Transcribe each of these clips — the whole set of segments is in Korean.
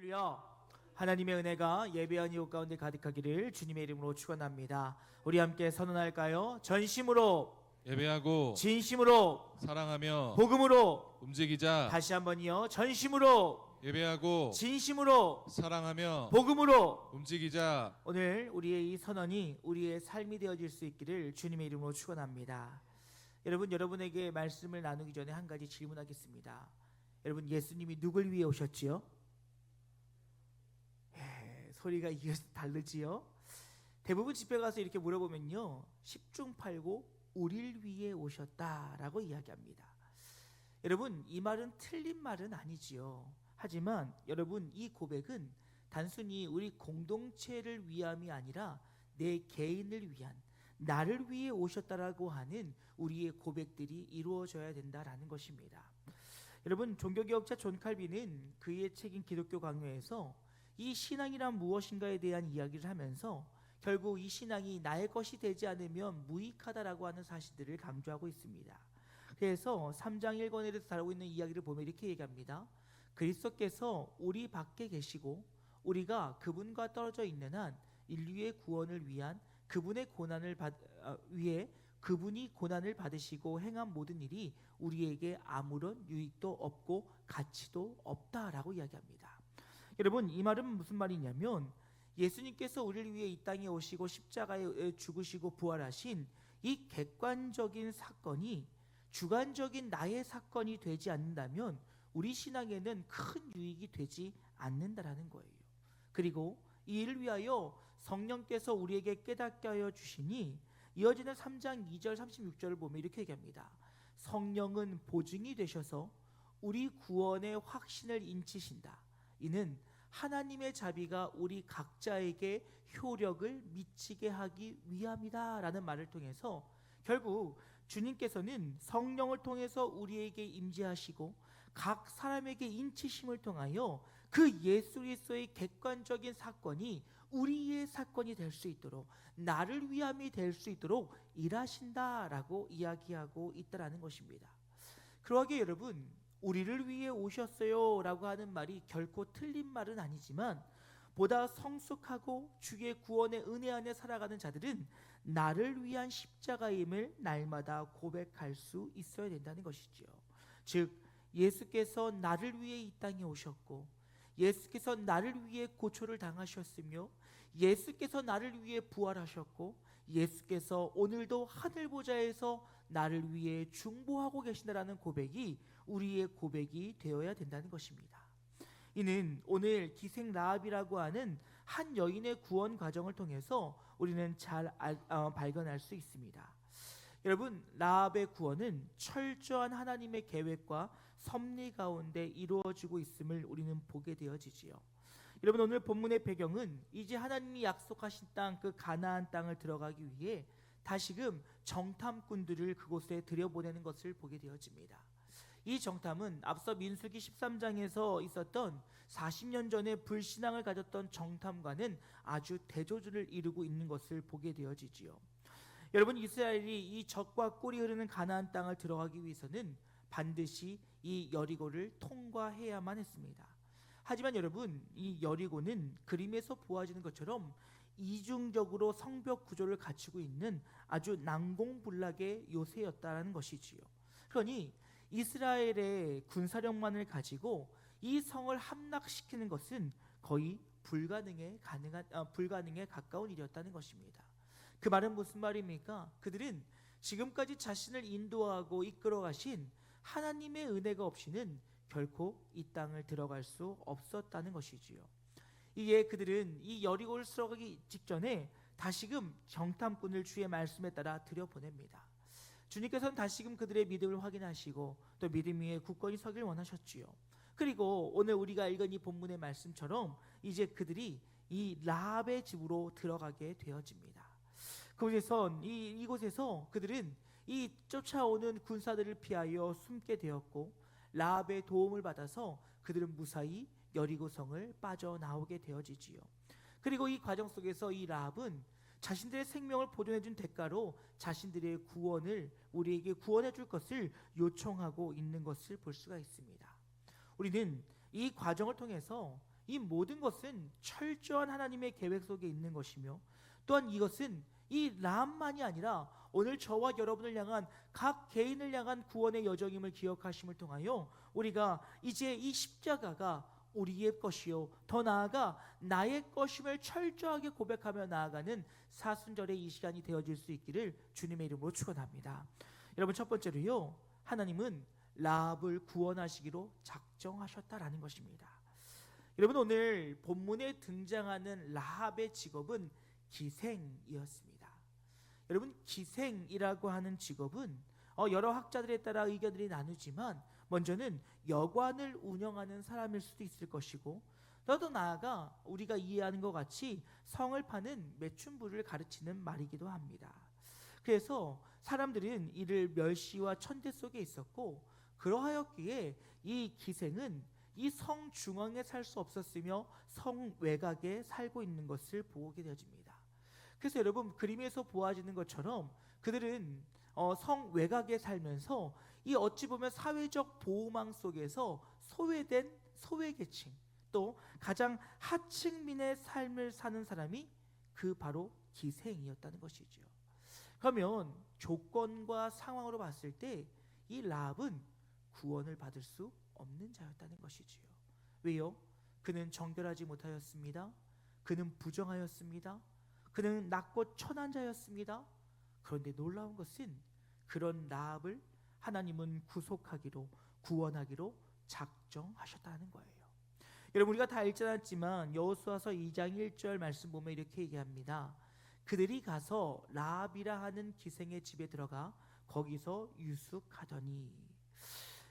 할렐루야. 하나님의 은혜가 예배한 이웃 가운데 가득하기를 주님의 이름으로 축원합니다. 우리 함께 선언할까요? 전심으로 예배하고 진심으로 사랑하며 복음으로. 움직이자. 다시 한번요. 전심으로 예배하고 진심으로 사랑하며 복음으로. 움직이자. 오늘 우리의 이 선언이 우리의 삶이 되어질 수 있기를 주님의 이름으로 축원합니다. 여러분, 여러분에게 말씀을 나누기 전에 한 가지 질문하겠습니다. 여러분, 예수님이 누굴 위해 오셨지요? 소리가 이게 다르지요? 대부분 집회 가서 이렇게 물어보면요, 10중 8구 우리를 위해 오셨다라고 이야기합니다. 여러분, 이 말은 틀린 말은 아니지요. 하지만 여러분, 이 고백은 단순히 우리 공동체를 위함이 아니라 내 개인을 위한, 나를 위해 오셨다라고 하는 우리의 고백들이 이루어져야 된다라는 것입니다. 여러분, 종교개혁자 존 칼빈은 그의 책인 기독교 강요에서 이 신앙이란 무엇인가에 대한 이야기를 하면서 결국 이 신앙이 나의 것이 되지 않으면 무익하다라고 하는 사실들을 강조하고 있습니다. 그래서 3장 1권에서 다루고 있는 이야기를 보면 이렇게 얘기합니다. 그리스도께서 우리 밖에 계시고 우리가 그분과 떨어져 있는 한 인류의 구원을 위한 그분의 위해 그분이 고난을 받으시고 행한 모든 일이 우리에게 아무런 유익도 없고 가치도 없다라고 이야기합니다. 여러분, 이 말은 무슨 말이냐면 예수님께서 우리를 위해 이 땅에 오시고 십자가에 죽으시고 부활하신 이 객관적인 사건이 주관적인 나의 사건이 되지 않는다면 우리 신앙에는 큰 유익이 되지 않는다라는 거예요. 그리고 이 일을 위하여 성령께서 우리에게 깨닫게 하여 주시니 이어지는 3장 2절 36절을 보면 이렇게 얘기합니다. 성령은 보증이 되셔서 우리 구원의 확신을 인치신다. 이는 하나님의 자비가 우리 각자에게 효력을 미치게 하기 위함이다 라는 말을 통해서 결국 주님께서는 성령을 통해서 우리에게 임재하시고 각 사람에게 인치심을 통하여 그 예수 그리스도의 객관적인 사건이 우리의 사건이 될 수 있도록, 나를 위함이 될 수 있도록 일하신다라고 이야기하고 있다라는 것입니다. 그러하게 여러분, 우리를 위해 오셨어요 라고 하는 말이 결코 틀린 말은 아니지만 보다 성숙하고 주의 구원의 은혜 안에 살아가는 자들은 나를 위한 십자가임을 날마다 고백할 수 있어야 된다는 것이지요. 즉, 예수께서 나를 위해 이 땅에 오셨고 예수께서 나를 위해 고초를 당하셨으며 예수께서 나를 위해 부활하셨고 예수께서 오늘도 하늘 보좌에서 나를 위해 중보하고 계신다라는 고백이 우리의 고백이 되어야 된다는 것입니다. 이는 오늘 기생 라합이라고 하는 한 여인의 구원 과정을 통해서 우리는 잘 발견할 수 있습니다. 여러분, 라합의 구원은 철저한 하나님의 계획과 섭리 가운데 이루어지고 있음을 우리는 보게 되어지지요. 여러분, 오늘 본문의 배경은 이제 하나님이 약속하신 땅, 그 가나안 땅을 들어가기 위해 다시금 정탐꾼들을 그곳에 들여보내는 것을 보게 되어집니다. 이 정탐은 앞서 민수기 13장에서 있었던 40년 전에 불신앙을 가졌던 정탐과는 아주 대조준을 이루고 있는 것을 보게 되어지지요. 여러분, 이스라엘이 이 적과 꿀이 흐르는 가나안 땅을 들어가기 위해서는 반드시 이 여리고를 통과해야만 했습니다. 하지만 여러분, 이 여리고는 그림에서 보아지는 것처럼 이중적으로 성벽 구조를 갖추고 있는 아주 난공불락의 요새였다는 것이지요. 그러니 이스라엘의 군사력만을 가지고 이 성을 함락시키는 것은 거의 불가능에 가까운 일이었다는 것입니다. 그 말은 무슨 말입니까? 그들은 지금까지 자신을 인도하고 이끌어 가신 하나님의 은혜가 없이는 결코 이 땅을 들어갈 수 없었다는 것이지요. 이에 그들은 이 여리고를 들어가기 직전에 다시금 정탐꾼을 주의 말씀에 따라 들여보냅니다. 주님께서는 다시금 그들의 믿음을 확인하시고 또 믿음 위에 굳건히 서길 원하셨지요. 그리고 오늘 우리가 읽은 이 본문의 말씀처럼 이제 그들이 이 라합의 집으로 들어가게 되어집니다. 이곳에서 그들은 이 쫓아오는 군사들을 피하여 숨게 되었고 라합의 도움을 받아서 그들은 무사히 여리고성을 빠져나오게 되어지지요. 그리고 이 과정 속에서 이 라합은 자신들의 생명을 보존해 준 대가로 자신들의 구원을 우리에게 구원해 줄 것을 요청하고 있는 것을 볼 수가 있습니다. 우리는 이 과정을 통해서 이 모든 것은 철저한 하나님의 계획 속에 있는 것이며, 또한 이것은 이 라합만이 아니라 오늘 저와 여러분을 향한 각 개인을 향한 구원의 여정임을 기억하심을 통하여 우리가 이제 이 십자가가 우리의 것이요 더 나아가 나의 것임을 철저하게 고백하며 나아가는 사순절의 이 시간이 되어질 수 있기를 주님의 이름으로 축원합니다. 여러분, 첫 번째로요, 하나님은 라합을 구원하시기로 작정하셨다라는 것입니다. 여러분, 오늘 본문에 등장하는 라합의 직업은 기생이었습니다. 여러분, 기생이라고 하는 직업은 여러 학자들에 따라 의견들이 나누지만 먼저는 여관을 운영하는 사람일 수도 있을 것이고, 더 나아가 우리가 이해하는 것 같이 성을 파는 매춘부를 가르치는 말이기도 합니다. 그래서 사람들은 이를 멸시와 천대 속에 있었고, 그러하였기에 이 기생은 이 성 중앙에 살 수 없었으며 성 외곽에 살고 있는 것을 보게 되어집니다. 그래서 여러분, 그림에서 보아지는 것처럼 그들은 성 외곽에 살면서 이 어찌 보면 사회적 보호망 속에서 소외된 소외계층, 또 가장 하층민의 삶을 사는 사람이 그 바로 기생이었다는 것이죠. 그러면 조건과 상황으로 봤을 때 이 라합은 구원을 받을 수 없는 자였다는 것이지요. 왜요? 그는 정결하지 못하였습니다. 그는 부정하였습니다. 그는 낮고 천한 자였습니다. 그런데 놀라운 것은 그런 라합을 하나님은 구속하기로, 구원하기로 작정하셨다는 거예요. 여러분, 우리가 다 읽지 않았지만 여호수아서 2장 1절 말씀 보면 이렇게 얘기합니다. 그들이 가서 라합이라 하는 기생의 집에 들어가 거기서 유숙하더니.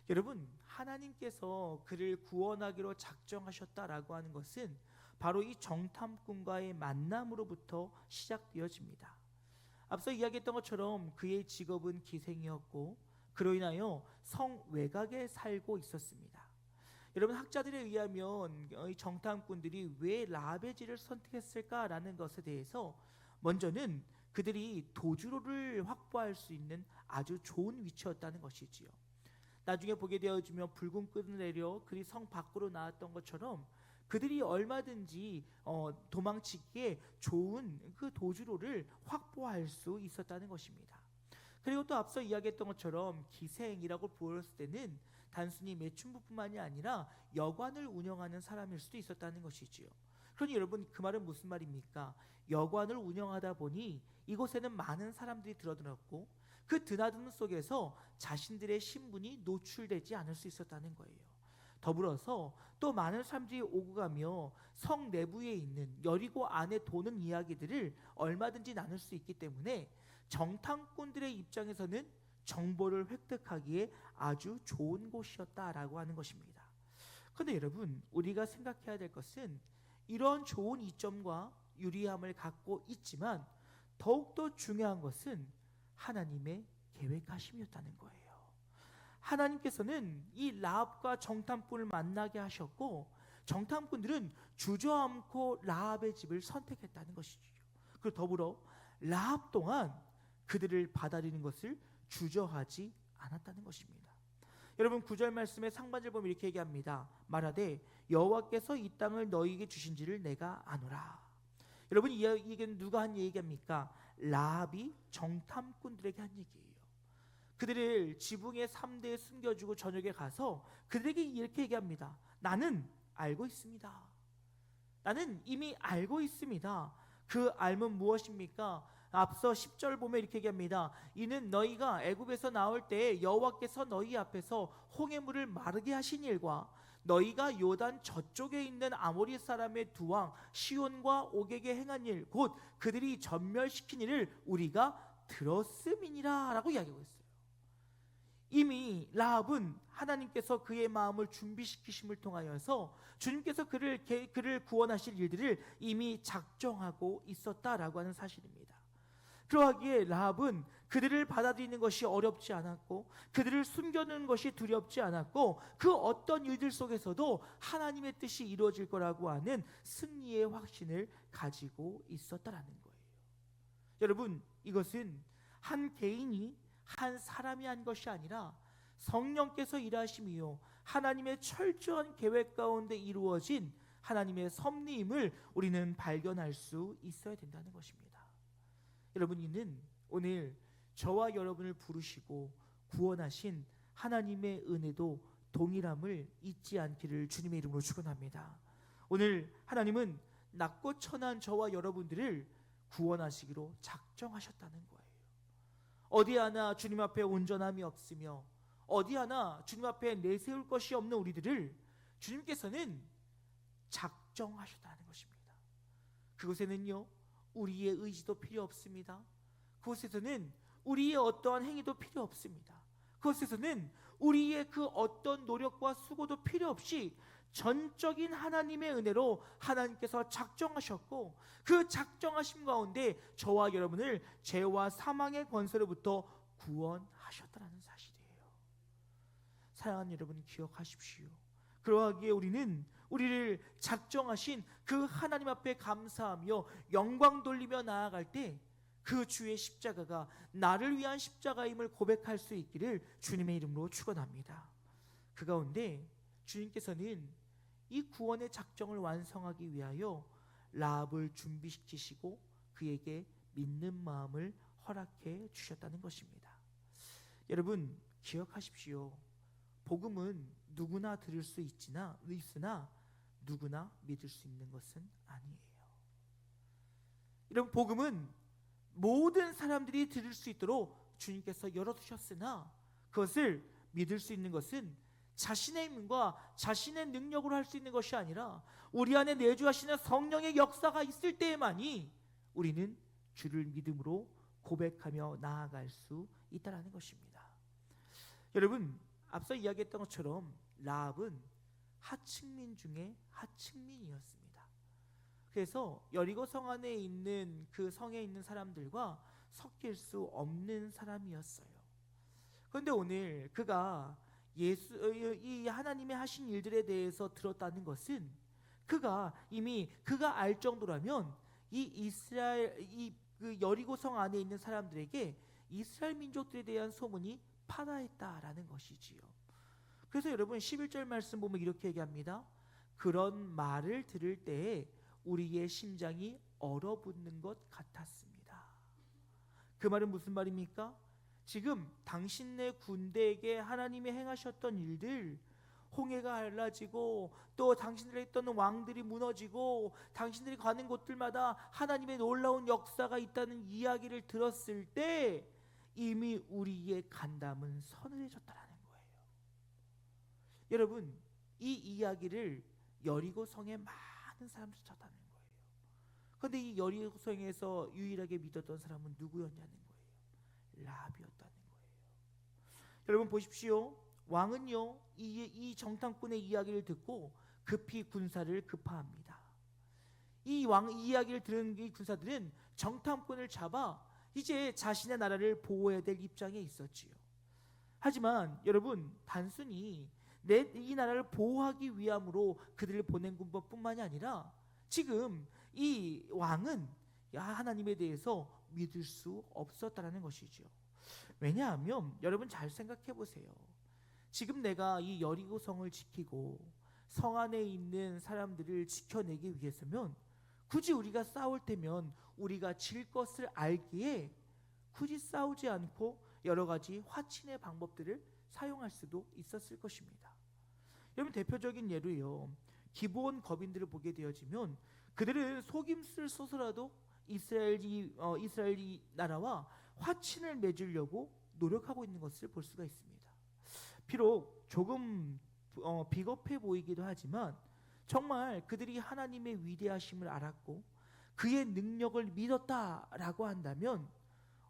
여러분, 하나님께서 그를 구원하기로 작정하셨다라고 하는 것은 바로 이 정탐꾼과의 만남으로부터 시작되어집니다. 앞서 이야기했던 것처럼 그의 직업은 기생이었고, 그로 인하여 성 외곽에 살고 있었습니다. 여러분, 학자들에 의하면 이 정탐꾼들이 왜 라합의 집을 선택했을까라는 것에 대해서 먼저는 그들이 도주로를 확보할 수 있는 아주 좋은 위치였다는 것이지요. 나중에 보게 되어지면 붉은 끈을 내려 그리 성 밖으로 나왔던 것처럼 그들이 얼마든지 도망치기에 좋은 그 도주로를 확보할 수 있었다는 것입니다. 그리고 또 앞서 이야기했던 것처럼 기생이라고 보였을 때는 단순히 매춘부뿐만이 아니라 여관을 운영하는 사람일 수도 있었다는 것이지요. 그러니 여러분, 그 말은 무슨 말입니까? 여관을 운영하다 보니 이곳에는 많은 사람들이 들어들었고, 그 드나드는 속에서 자신들의 신분이 노출되지 않을 수 있었다는 거예요. 더불어서 또 많은 사람들이 오고 가며 성 내부에 있는 여리고 안에 도는 이야기들을 얼마든지 나눌 수 있기 때문에 정탐꾼들의 입장에서는 정보를 획득하기에 아주 좋은 곳이었다라고 하는 것입니다. 그런데 여러분, 우리가 생각해야 될 것은 이런 좋은 이점과 유리함을 갖고 있지만 더욱더 중요한 것은 하나님의 계획하심이었다는 거예요. 하나님께서는 이 라합과 정탐꾼을 만나게 하셨고, 정탐꾼들은 주저앉고 라합의 집을 선택했다는 것이죠. 그리고 더불어 라합 또한 그들을 받아들이는 것을 주저하지 않았다는 것입니다. 여러분, 9절 말씀의 상반절 보면 이렇게 얘기합니다. 말하되 여호와께서 이 땅을 너희에게 주신지를 내가 아노라. 여러분, 이 얘기는 누가 한 얘기입니까? 라합이 정탐꾼들에게 한 얘기예요. 그들을 지붕의 3대에 숨겨주고 저녁에 가서 그들에게 이렇게 얘기합니다. 나는 알고 있습니다. 나는 이미 알고 있습니다. 그 알면 무엇입니까? 앞서 10절 보면 이렇게 얘기합니다. 이는 너희가 애굽에서 나올 때 여호와께서 너희 앞에서 홍해 물을 마르게 하신 일과 너희가 요단 저쪽에 있는 아모리 사람의 두 왕 시온과 옥에게 행한 일, 곧 그들이 전멸시킨 일을 우리가 들었음이니라 라고 이야기하고 있어요. 이미 라합은 하나님께서 그의 마음을 준비시키심을 통하여서 주님께서 그를 구원하실 일들을 이미 작정하고 있었다라고 하는 사실입니다. 그러하기에 라합은 그들을 받아들이는 것이 어렵지 않았고, 그들을 숨겨놓는 것이 두렵지 않았고, 그 어떤 일들 속에서도 하나님의 뜻이 이루어질 거라고 하는 승리의 확신을 가지고 있었다라는 거예요. 여러분, 이것은 한 개인이, 한 사람이 한 것이 아니라 성령께서 일하심이요 하나님의 철저한 계획 가운데 이루어진 하나님의 섭리임을 우리는 발견할 수 있어야 된다는 것입니다. 여러분, 이는 오늘 저와 여러분을 부르시고 구원하신 하나님의 은혜도 동일함을 잊지 않기를 주님의 이름으로 축원합니다. 오늘 하나님은 낮고 천한 저와 여러분들을 구원하시기로 작정하셨다는 거예요. 어디 하나 주님 앞에 온전함이 없으며 어디 하나 주님 앞에 내세울 것이 없는 우리들을 주님께서는 작정하셨다는 것입니다. 그곳에는요, 우리의 의지도 필요 없습니다. 그곳에서는 우리의 어떠한 행위도 필요 없습니다. 그곳에서는 우리의 그 어떤 노력과 수고도 필요 없이 전적인 하나님의 은혜로 하나님께서 작정하셨고, 그 작정하심 가운데 저와 여러분을 죄와 사망의 권세로부터 구원하셨다는 사실이에요. 사랑하는 여러분, 기억하십시오. 그러하기에 우리는 우리를 작정하신 그 하나님 앞에 감사하며 영광 돌리며 나아갈 때 그 주의 십자가가 나를 위한 십자가임을 고백할 수 있기를 주님의 이름으로 축원합니다. 그 가운데 주님께서는 이 구원의 작정을 완성하기 위하여 라합을 준비시키시고 그에게 믿는 마음을 허락해 주셨다는 것입니다. 여러분, 기억하십시오. 복음은 누구나 들을 수 있으나 누구나 믿을 수 있는 것은 아니에요. 여러분, 복음은 모든 사람들이 들을 수 있도록 주님께서 열어두셨으나 그것을 믿을 수 있는 것은 자신의 힘과 자신의 능력으로 할 수 있는 것이 아니라 우리 안에 내주하시는 성령의 역사가 있을 때에만이 우리는 주를 믿음으로 고백하며 나아갈 수 있다는 것입니다. 여러분, 앞서 이야기했던 것처럼 라합은 하층민 중에 하층민이었습니다. 그래서 여리고 성 안에 있는 그 성에 있는 사람들과 섞일 수 없는 사람이었어요. 그런데 오늘 그가 이 하나님의 하신 일들에 대해서 들었다는 것은 이미 그가 알 정도라면 그 여리고 성 안에 있는 사람들에게 이스라엘 민족들에 대한 소문이 파다했다라는 것이지요. 그래서 여러분 11절 말씀 보면 이렇게 얘기합니다. 그런 말을 들을 때에 우리의 심장이 얼어붙는 것 같았습니다. 그 말은 무슨 말입니까? 지금 당신네 군대에게 하나님이 행하셨던 일들, 홍해가 갈라지고 또 당신들이 했던 왕들이 무너지고 당신들이 가는 곳들마다 하나님의 놀라운 역사가 있다는 이야기를 들었을 때 이미 우리의 간담은 서늘해졌다는 거예요. 여러분, 이 이야기를 여리고 성에 많은 사람들이 쳤다는 거예요. 그런데 이 여리고 성에서 유일하게 믿었던 사람은 누구였냐는 거예요. 라합이었다는 거예요. 여러분 보십시오. 왕은요 이 정탐꾼의 이야기를 듣고 급히 군사를 급파합니다. 이 이야기를 들은 이 군사들은 정탐꾼을 잡아 이제 자신의 나라를 보호해야 될 입장에 있었지요. 하지만 여러분, 단순히 이 나라를 보호하기 위함으로 그들을 보낸 군법뿐만이 아니라 지금 이 왕은 하나님에 대해서 믿을 수 없었다는 것이죠. 왜냐하면 여러분 잘 생각해 보세요. 지금 내가 이 여리고 성을 지키고 성 안에 있는 사람들을 지켜내기 위해서면 굳이 우리가 싸울 때면 우리가 질 것을 알기에 굳이 싸우지 않고 여러 가지 화친의 방법들을 사용할 수도 있었을 것입니다. 여러분, 대표적인 예로요, 기브온 거민들을 보게 되어지면 그들은 속임수를 써서라도 이스라엘 나라와 화친을 맺으려고 노력하고 있는 것을 볼 수가 있습니다. 비록 조금 비겁해 보이기도 하지만 정말 그들이 하나님의 위대하심을 알았고 그의 능력을 믿었다라고 한다면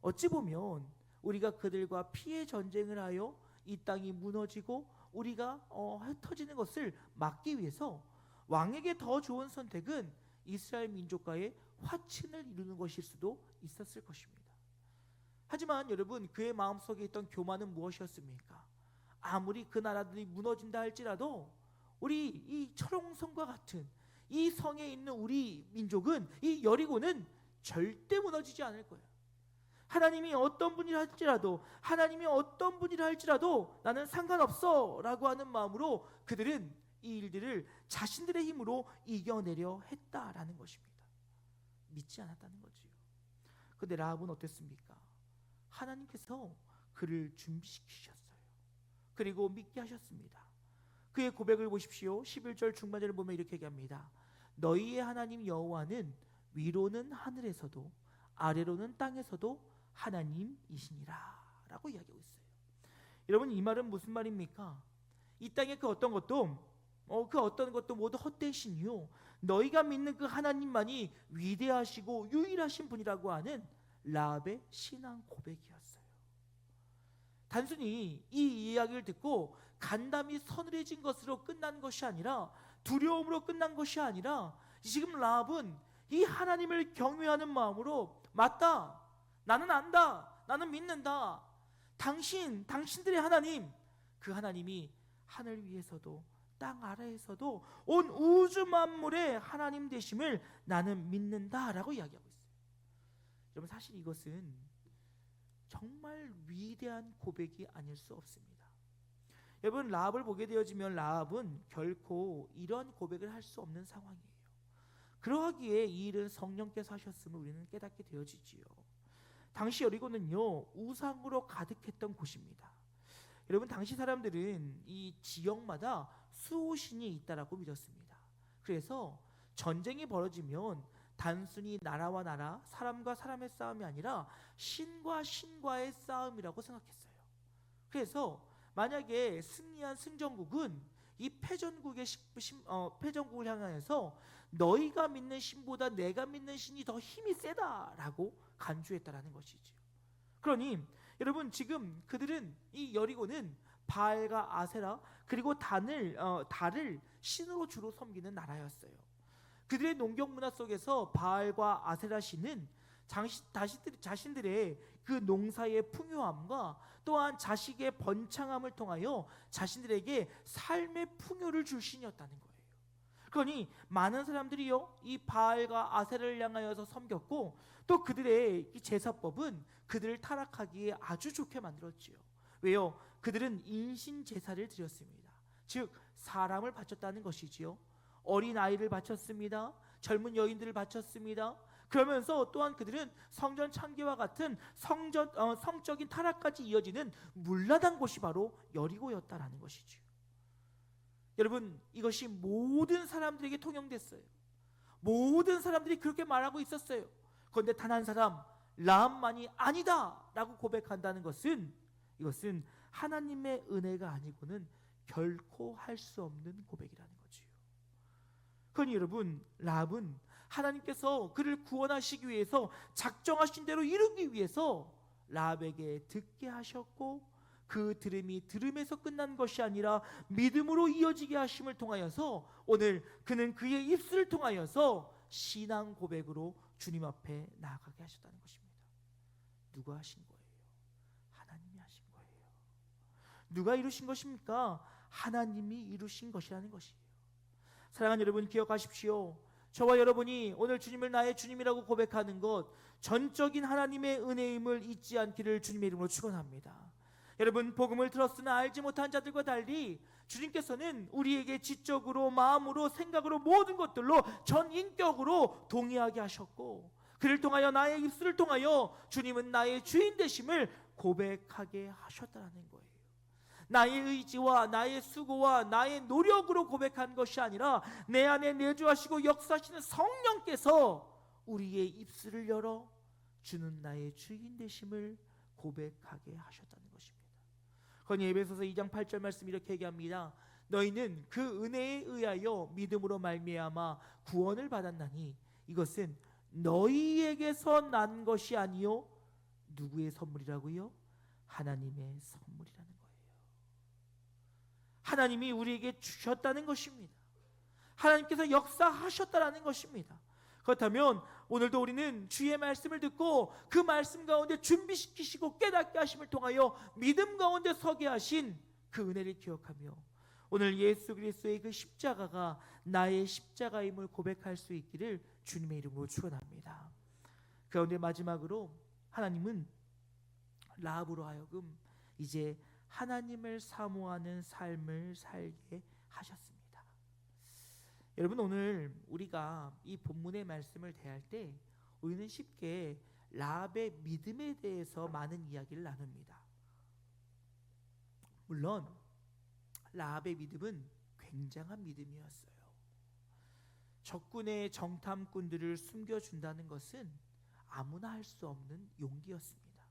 어찌 보면 우리가 그들과 피해 전쟁을 하여 이 땅이 무너지고 우리가 흩어지는 것을 막기 위해서 왕에게 더 좋은 선택은 이스라엘 민족과의 화친을 이루는 것일 수도 있었을 것입니다. 하지만 여러분, 그의 마음속에 있던 교만은 무엇이었습니까? 아무리 그 나라들이 무너진다 할지라도 우리 이 철옹성과 같은 이 성에 있는 우리 민족은, 이 여리고는 절대 무너지지 않을 거예요. 하나님이 어떤 분이라 할지라도 나는 상관없어 라고 하는 마음으로 그들은 이 일들을 자신들의 힘으로 이겨내려 했다라는 것입니다. 믿지 않았다는 거지요. 그런데 라합은 어땠습니까? 하나님께서 그를 준비시키셨어요. 그리고 믿게 하셨습니다. 그의 고백을 보십시오. 11절 중반절을 보면 이렇게 얘기합니다. 너희의 하나님 여호와는 위로는 하늘에서도 아래로는 땅에서도 하나님이시니라 라고 이야기하고 있어요. 여러분, 이 말은 무슨 말입니까? 이 땅의 그 어떤 것도 모두 헛되시니요 너희가 믿는 그 하나님만이 위대하시고 유일하신 분이라고 하는 라합의 신앙 고백이었어요. 단순히 이 이야기를 듣고 간담이 서늘해진 것으로 끝난 것이 아니라, 두려움으로 끝난 것이 아니라, 지금 라합은 이 하나님을 경외하는 마음으로, 맞다, 나는 안다, 나는 믿는다, 당신들의 하나님, 그 하나님이 하늘 위에서도 땅 아래에서도 온 우주 만물의 하나님 되심을 나는 믿는다라고 이야기하고 있어요. 여러분, 사실 이것은 정말 위대한 고백이 아닐 수 없습니다. 여러분, 라합을 보게 되어지면 라합은 결코 이런 고백을 할 수 없는 상황이에요. 그러하기에 이 일은 성령께서 하셨음을 우리는 깨닫게 되어지지요. 당시 여리고는요 우상으로 가득했던 곳입니다. 여러분, 당시 사람들은 이 지역마다 수호신이 있다라고 믿었습니다. 그래서 전쟁이 벌어지면 단순히 나라와 나라, 사람과 사람의 싸움이 아니라 신과 신과의 싸움이라고 생각했어요. 그래서 만약에 승리한 승전국은 이 패전국을 향해서 너희가 믿는 신보다 내가 믿는 신이 더 힘이 세다라고 간주했다라는 것이지요. 그러니 여러분, 지금 그들은, 이 여리고는 바알과 아세라 그리고 달을 신으로 주로 섬기는 나라였어요. 그들의 농경 문화 속에서 바알과 아세라 신은 자신들의 그 농사의 풍요함과 또한 자식의 번창함을 통하여 자신들에게 삶의 풍요를 줄 신이었다는 거예요. 그러니 많은 사람들이요 이 바알과 아세라를 향하여서 섬겼고, 또 그들의 이 제사법은 그들을 타락하기에 아주 좋게 만들었지요. 왜요? 그들은 인신 제사를 드렸습니다. 즉 사람을 바쳤다는 것이지요. 어린 아이를 바쳤습니다. 젊은 여인들을 바쳤습니다. 그러면서 또한 그들은 성전 창기와 같은 성적인 타락까지 이어지는 문란한 곳이 바로 여리고였다라는 것이죠. 여러분, 이것이 모든 사람들에게 통용됐어요. 모든 사람들이 그렇게 말하고 있었어요. 그런데 단 한 사람, 라합만이 아니다 라고 고백한다는 것은, 이것은 하나님의 은혜가 아니고는 결코 할 수 없는 고백이라는 거지요. 그러니 여러분, 라합은 하나님께서 그를 구원하시기 위해서 작정하신 대로 이루기 위해서 라합에게 듣게 하셨고, 그 들음이 들음에서 끝난 것이 아니라 믿음으로 이어지게 하심을 통하여서 오늘 그는 그의 입술을 통하여서 신앙 고백으로 주님 앞에 나아가게 하셨다는 것입니다. 누가 하신 거예요? 하나님이 하신 거예요. 누가 이루신 것입니까? 하나님이 이루신 것이라는 것이에요. 사랑하는 여러분, 기억하십시오. 저와 여러분이 오늘 주님을 나의 주님이라고 고백하는 것, 전적인 하나님의 은혜임을 잊지 않기를 주님의 이름으로 축원합니다. 여러분, 복음을 들었으나 알지 못한 자들과 달리 주님께서는 우리에게 지적으로, 마음으로, 생각으로, 모든 것들로 전 인격으로 동의하게 하셨고, 그를 통하여, 나의 입술을 통하여 주님은 나의 주인 되심을 고백하게 하셨다는 거예요. 나의 의지와 나의 수고와 나의 노력으로 고백한 것이 아니라 내 안에 내주하시고 역사하시는 성령께서 우리의 입술을 열어 주는 나의 주인 되심을 고백하게 하셨다는 것입니다. 그러니 에베소서 2장 8절 말씀 이렇게 얘기합니다. 너희는 그 은혜에 의하여 믿음으로 말미암아 구원을 받았나니 이것은 너희에게서 난 것이 아니요 누구의 선물이라고요? 하나님의 선물이라는 거예요. 하나님이 우리에게 주셨다는 것입니다. 하나님께서 역사하셨다라는 것입니다. 그렇다면 오늘도 우리는 주의 말씀을 듣고 그 말씀 가운데 준비시키시고 깨닫게 하심을 통하여 믿음 가운데 서게 하신 그 은혜를 기억하며 오늘 예수 그리스도의 그 십자가가 나의 십자가임을 고백할 수 있기를 주님의 이름으로 축원합니다. 그런데 마지막으로 하나님은 라합으로 하여금 이제 하나님을 사모하는 삶을 살게 하셨습니다. 여러분, 오늘 우리가 이 본문의 말씀을 대할 때 우리는 쉽게 라합의 믿음에 대해서 많은 이야기를 나눕니다. 물론 라합의 믿음은 굉장한 믿음이었어요. 적군의 정탐꾼들을 숨겨준다는 것은 아무나 할 수 없는 용기였습니다.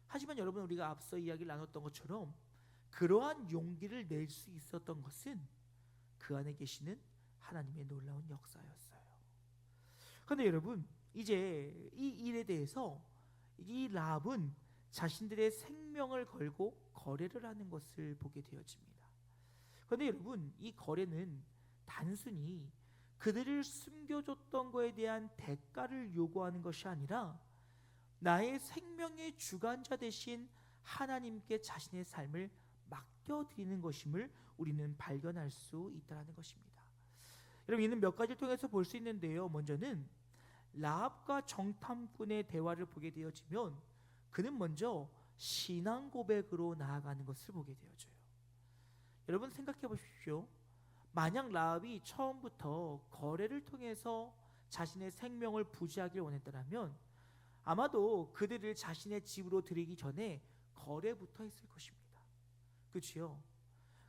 하지만 여러분, 우리가 앞서 이야기를 나눴던 것처럼 그러한 용기를 낼 수 있었던 것은 그 안에 계시는 하나님의 놀라운 역사였어요. 그런데 여러분, 이제 이 일에 대해서 이 라합은 자신들의 생명을 걸고 거래를 하는 것을 보게 되어집니다. 그런데 여러분, 이 거래는 단순히 그들을 숨겨줬던 것에 대한 대가를 요구하는 것이 아니라 나의 생명의 주관자 되신 하나님께 자신의 삶을 맡겨드리는 것임을 우리는 발견할 수 있다는 것입니다. 여러분, 이는 몇 가지를 통해서 볼 수 있는데요. 먼저는 라합과 정탐꾼의 대화를 보게 되어지면 그는 먼저 신앙 고백으로 나아가는 것을 보게 되어져요. 여러분, 생각해 보십시오. 만약 라합이 처음부터 거래를 통해서 자신의 생명을 부지하길 원했더라면 아마도 그들을 자신의 집으로 들이기 전에 거래부터 했을 것입니다. 그렇지요?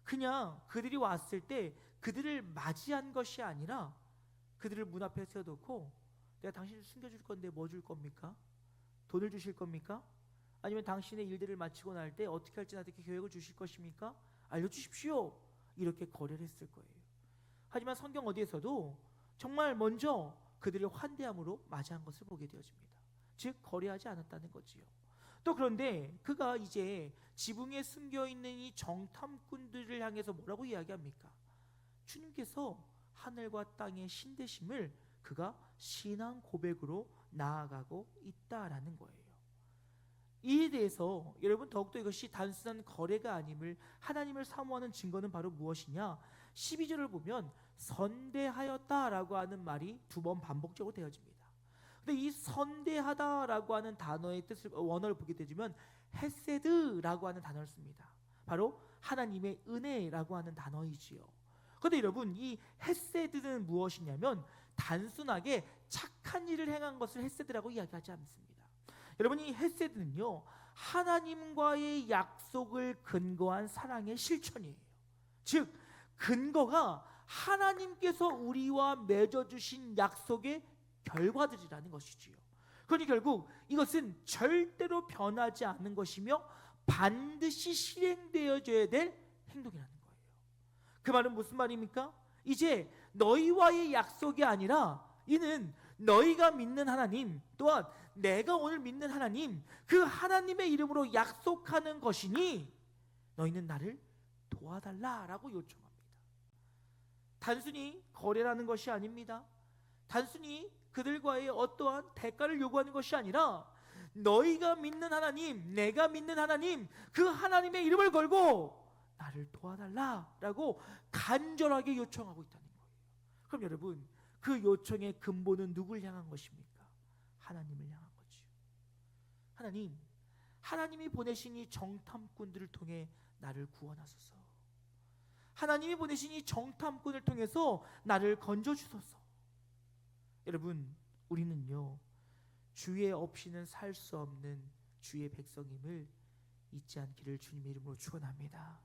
그냥 그들이 왔을 때 그들을 맞이한 것이 아니라 그들을 문 앞에 세워놓고 내가 당신을 숨겨줄 건데 뭐 줄 겁니까? 돈을 주실 겁니까? 아니면 당신의 일들을 마치고 날 때 어떻게 할지 나에게 계획을 주실 것입니까? 알려주십시오. 이렇게 거래를 했을 거예요. 하지만 성경 어디에서도 정말 먼저 그들을 환대함으로 맞이한 것을 보게 되어집니다. 즉 거래하지 않았다는 거지요. 또 그런데 그가 이제 지붕에 숨겨있는 이 정탐꾼들을 향해서 뭐라고 이야기합니까? 주님께서 하늘과 땅의 신 되심을 그가 신앙 고백으로 나아가고 있다라는 거예요. 이에 대해서 여러분, 더욱더 이것이 단순한 거래가 아님을 하나님을 사모하는 증거는 바로 무엇이냐? 12절을 보면 선대하였다라고 하는 말이 두 번 반복적으로 되어집니다. 근데 이 선대하다라고 하는 단어의 뜻을 원어를 보게 되면 헤세드라고 하는 단어를 씁니다. 바로 하나님의 은혜라고 하는 단어이지요. 그런데 여러분, 이 헤세드는 무엇이냐면 단순하게 착한 일을 행한 것을 헤세드라고 이야기하지 않습니다. 여러분, 이 헤세드는요, 하나님과의 약속을 근거한 사랑의 실천이에요. 즉 근거가 하나님께서 우리와 맺어주신 약속의 결과들이라는 것이지요. 그러니 결국 이것은 절대로 변하지 않는 것이며 반드시 실행되어져야 될 행동이라는 거예요. 그 말은 무슨 말입니까? 이제 너희와의 약속이 아니라 이는 너희가 믿는 하나님, 또한 내가 오늘 믿는 하나님, 그 하나님의 이름으로 약속하는 것이니 너희는 나를 도와달라라고 요청합니다. 단순히 거래라는 것이 아닙니다. 단순히 그들과의 어떠한 대가를 요구하는 것이 아니라 너희가 믿는 하나님, 내가 믿는 하나님, 그 하나님의 이름을 걸고 나를 도와달라라고 간절하게 요청하고 있다는 거예요. 그럼 여러분, 그 요청의 근본은 누굴 향한 것입니까? 하나님을 향한 거죠. 하나님, 하나님이 보내신 이 정탐꾼들을 통해 나를 구원하소서. 하나님이 보내신 이 정탐꾼을 통해서 나를 건져주소서. 여러분, 우리는요, 주의 없이는 살 수 없는 주의 백성임을 잊지 않기를 주님의 이름으로 축원합니다.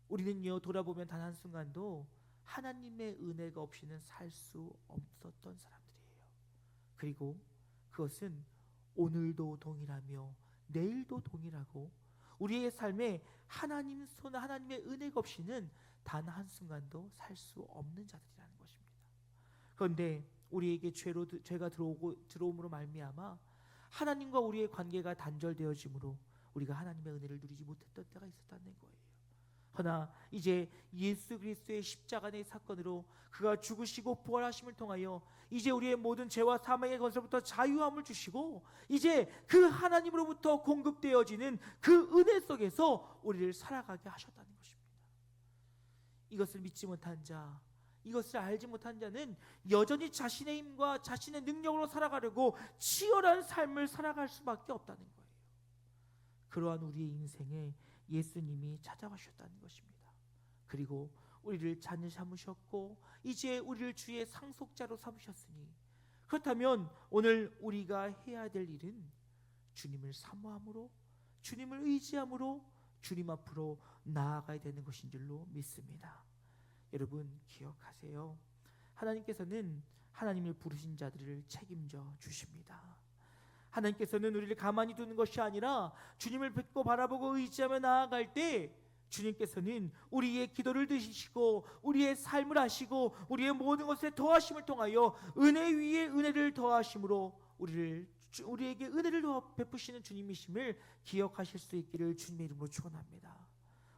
우리는요, 돌아보면 단 한순간도 하나님의 은혜가 없이는 살 수 없었던 사람들이에요. 그리고 그것은 오늘도 동일하며 내일도 동일하고 우리의 삶에 하나님 손, 하나님의 은혜가 없이는 단 한순간도 살 수 없는 자들이라는 것입니다. 그런데 우리에게 죄가 들어옴으로 말미암아 하나님과 우리의 관계가 단절되어지므로 우리가 하나님의 은혜를 누리지 못했던 때가 있었다는 거예요. 그러나 이제 예수 그리스도의 십자가의 사건으로 그가 죽으시고 부활하심을 통하여 이제 우리의 모든 죄와 사망의 것으로부터 자유함을 주시고 이제 그 하나님으로부터 공급되어지는 그 은혜 속에서 우리를 살아가게 하셨다는 것입니다. 이것을 믿지 못한 자, 이것을 알지 못한 자는 여전히 자신의 힘과 자신의 능력으로 살아가려고 치열한 삶을 살아갈 수밖에 없다는 거예요. 그러한 우리의 인생에 예수님이 찾아가셨다는 것입니다. 그리고 우리를 자녀 삼으셨고 이제 우리를 주의 상속자로 삼으셨으니, 그렇다면 오늘 우리가 해야 될 일은 주님을 사모함으로, 주님을 의지함으로 주님 앞으로 나아가야 되는 것인 줄로 믿습니다. 여러분 기억하세요. 하나님께서는 하나님을 부르신 자들을 책임져 주십니다. 하나님께서는 우리를 가만히 두는 것이 아니라 주님을 뵙고 바라보고 의지하며 나아갈 때 주님께서는 우리의 기도를 들으시고 우리의 삶을 아시고 우리의 모든 것에 더하심을 통하여 은혜 위에 은혜를 더하심으로 우리에게 은혜를 베푸시는 주님이심을 기억하실 수 있기를 주님의 이름으로 축원합니다.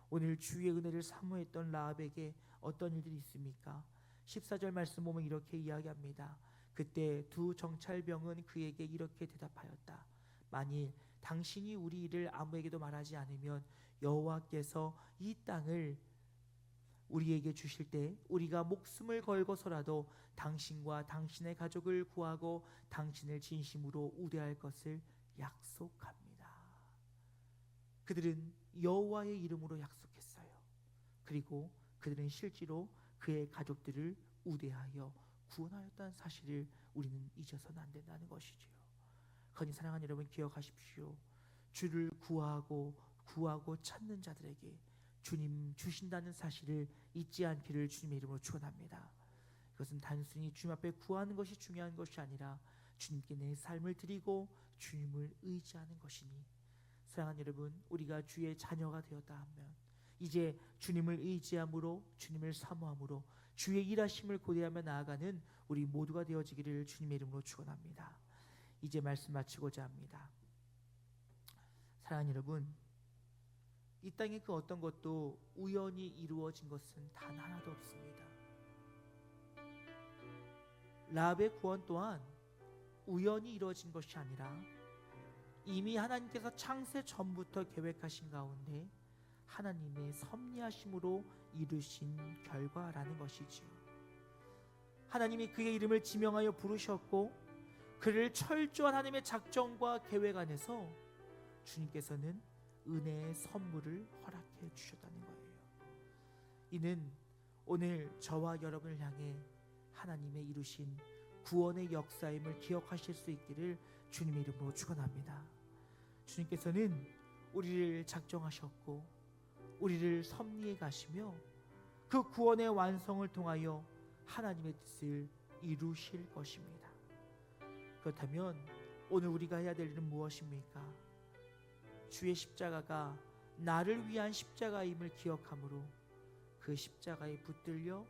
오늘 주의 은혜를 사모했던 라합에게 어떤 일들이 있습니까? 14절 말씀 보면 이렇게 이야기합니다. 그때 두 정찰병은 그에게 이렇게 대답하였다. 만일 당신이 우리 일을 아무에게도 말하지 않으면 여호와께서 이 땅을 우리에게 주실 때 우리가 목숨을 걸고서라도 당신과 당신의 가족을 구하고 당신을 진심으로 우대할 것을 약속합니다. 그들은 여호와의 이름으로 약속했어요. 그리고 그들은 실제로 그의 가족들을 우대하여 구원하였다는 사실을 우리는 잊어서는 안 된다는 것이지요. 그러니 사랑하는 여러분 기억하십시오. 주를 구하고 찾는 자들에게 주님 주신다는 사실을 잊지 않기를 주님의 이름으로 축원합니다. 이것은 단순히 주님 앞에 구하는 것이 중요한 것이 아니라 주님께 내 삶을 드리고 주님을 의지하는 것이니, 사랑하는 여러분, 우리가 주의 자녀가 되었다 하면 이제 주님을 의지함으로, 주님을 사모함으로 주의 일하심을 고대하며 나아가는 우리 모두가 되어지기를 주님의 이름으로 축원합니다. 이제 말씀 마치고자 합니다. 사랑하는 여러분, 이 땅의 그 어떤 것도 우연히 이루어진 것은 단 하나도 없습니다. 라합의 구원 또한 우연히 이루어진 것이 아니라 이미 하나님께서 창세 전부터 계획하신 가운데 하나님의 섭리하심으로 이루신 결과라는 것이지요. 하나님이 그의 이름을 지명하여 부르셨고 그를 철저한 하나님의 작정과 계획 안에서 주님께서는 은혜의 선물을 허락해 주셨다는 거예요. 이는 오늘 저와 여러분을 향해 하나님의 이루신 구원의 역사임을 기억하실 수 있기를 주님의 이름으로 축원합니다. 주님께서는 우리를 작정하셨고 우리를 섭리해 가시며 그 구원의 완성을 통하여 하나님의 뜻을 이루실 것입니다. 그렇다면 오늘 우리가 해야 될 일은 무엇입니까? 주의 십자가가 나를 위한 십자가임을 기억함으로 그 십자가에 붙들려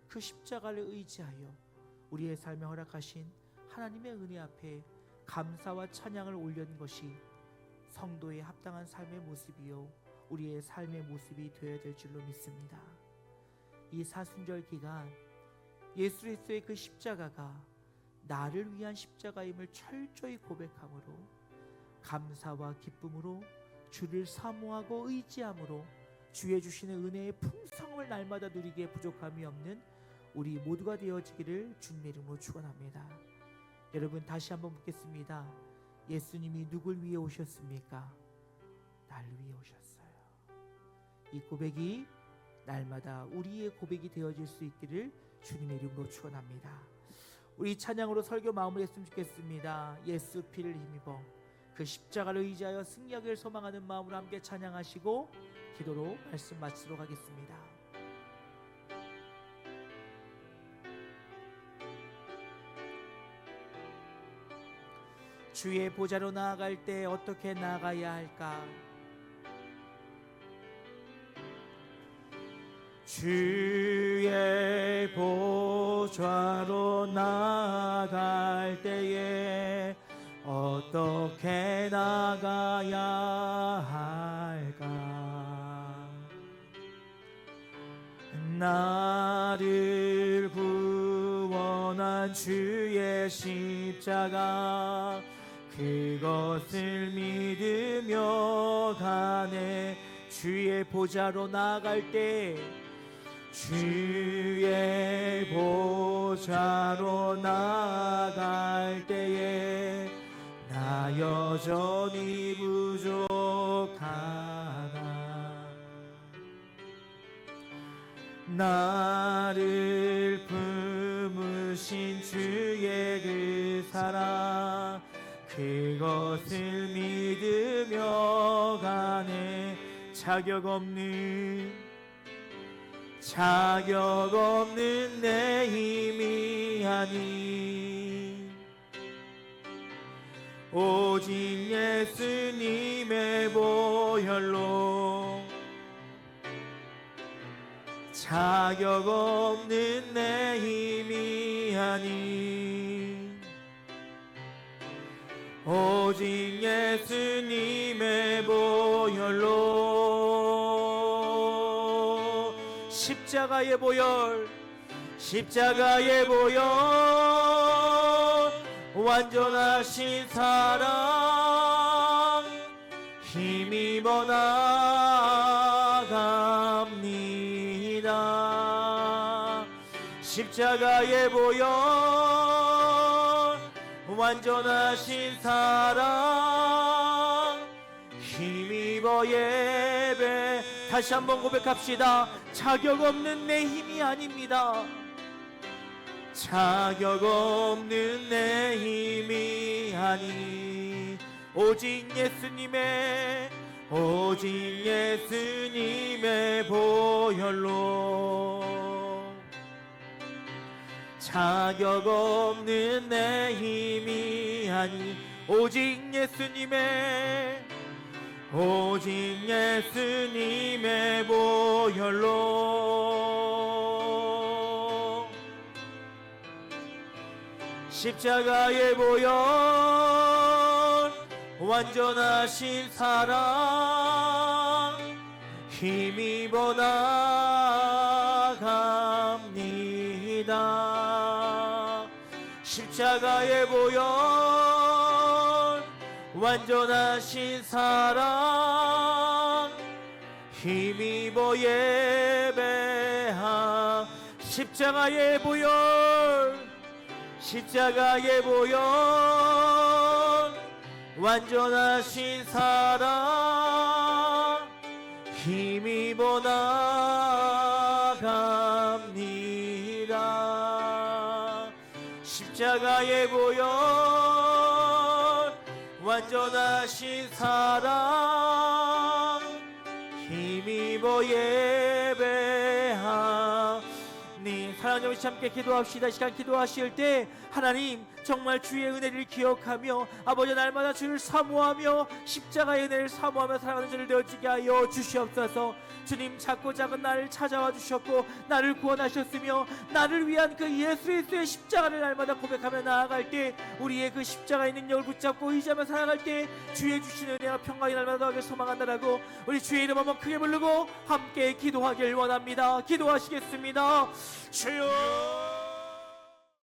그 십자가를 의지하여 우리의 삶에 허락하신 하나님의 은혜 앞에 감사와 찬양을 올리는 것이 성도의 합당한 삶의 모습이요 우리의 삶의 모습이 되어야 될 줄로 믿습니다. 이 사순절 기간 예수 그리스도의 그 십자가가 나를 위한 십자가임을 철저히 고백함으로 감사와 기쁨으로 주를 사모하고 의지함으로 주의 주시는 은혜의 풍성함을 날마다 누리기에 부족함이 없는 우리 모두가 되어지기를 주님의 이름으로 축원합니다. 여러분 다시 한번 묻겠습니다. 예수님이 누굴 위해 오셨습니까? 나를 위해 오셨어요. 이 고백이 날마다 우리의 고백이 되어질 수 있기를 주님의 이름으로 축원합니다. 우리 찬양으로 설교 마무리했으면 좋겠습니다. 예수 피를 힘입어 그 십자가를 의지하여 승리하기를 소망하는 마음으로 함께 찬양하시고 기도로 말씀 마치도록 하겠습니다. 주의 보좌로 나아갈 때 어떻게 나아가야 할까? 주의 보좌로 나아갈 때에 어떻게 나가야 할까? 나를 구원한 주의 십자가 그것을 믿으며 가네. 주의 보좌로 나아갈 때 주의 보좌로 나아갈 때에 나 여전히 부족하나 나를 품으신 주의 그 사랑 그것을 믿으며 가네. 자격 없는 내 힘이 아닌 오직 예수님의 보혈로 자격 없는 내 힘이 아닌 오직 예수님의 보혈로 십자가의 보혈 완전하신 사랑 힘입어 나갑니다. 십자가의 보혈 완전하신 사랑 힘입어 예배. 다시 한번 고백합시다. 자격 없는 내 힘이 아닙니다. 자격 없는 내 힘이 아니 오직 예수님의 보혈로 자격 없는 내 힘이 아니 오직 예수님의 보혈로 십자가의 보혈 완전하신 사랑 힘입어 나갑니다. 십자가의 보혈 완전하신 사랑 힘입어 예배하. 십자가의 보혈 완전하신 사랑 힘입어 나갑니다. 십자가의 보혈 완전하신 사랑 힘입어 예배하. 사랑하는 여러분, 함께 기도합시다. 이 시간 기도하실 때 하나님 정말 주의 은혜를 기억하며 아버지 날마다 주를 사모하며 십자가의 은혜를 사모하며 살아가는 저를 되어지게 하여 주시옵소서. 주님 작고 작은 나를 찾아와 주셨고 나를 구원하셨으며 나를 위한 그 예수 그리스도의 십자가를 날마다 고백하며 나아갈 때 우리의 그 십자가의 능력을 붙잡고 의지하며 살아갈 때 주의 주시는 은혜와 평강이 날마다 하길 소망한다라고 우리 주의 이름 한번 크게 부르고 함께 기도하길 원합니다. 기도하시겠습니다. 주여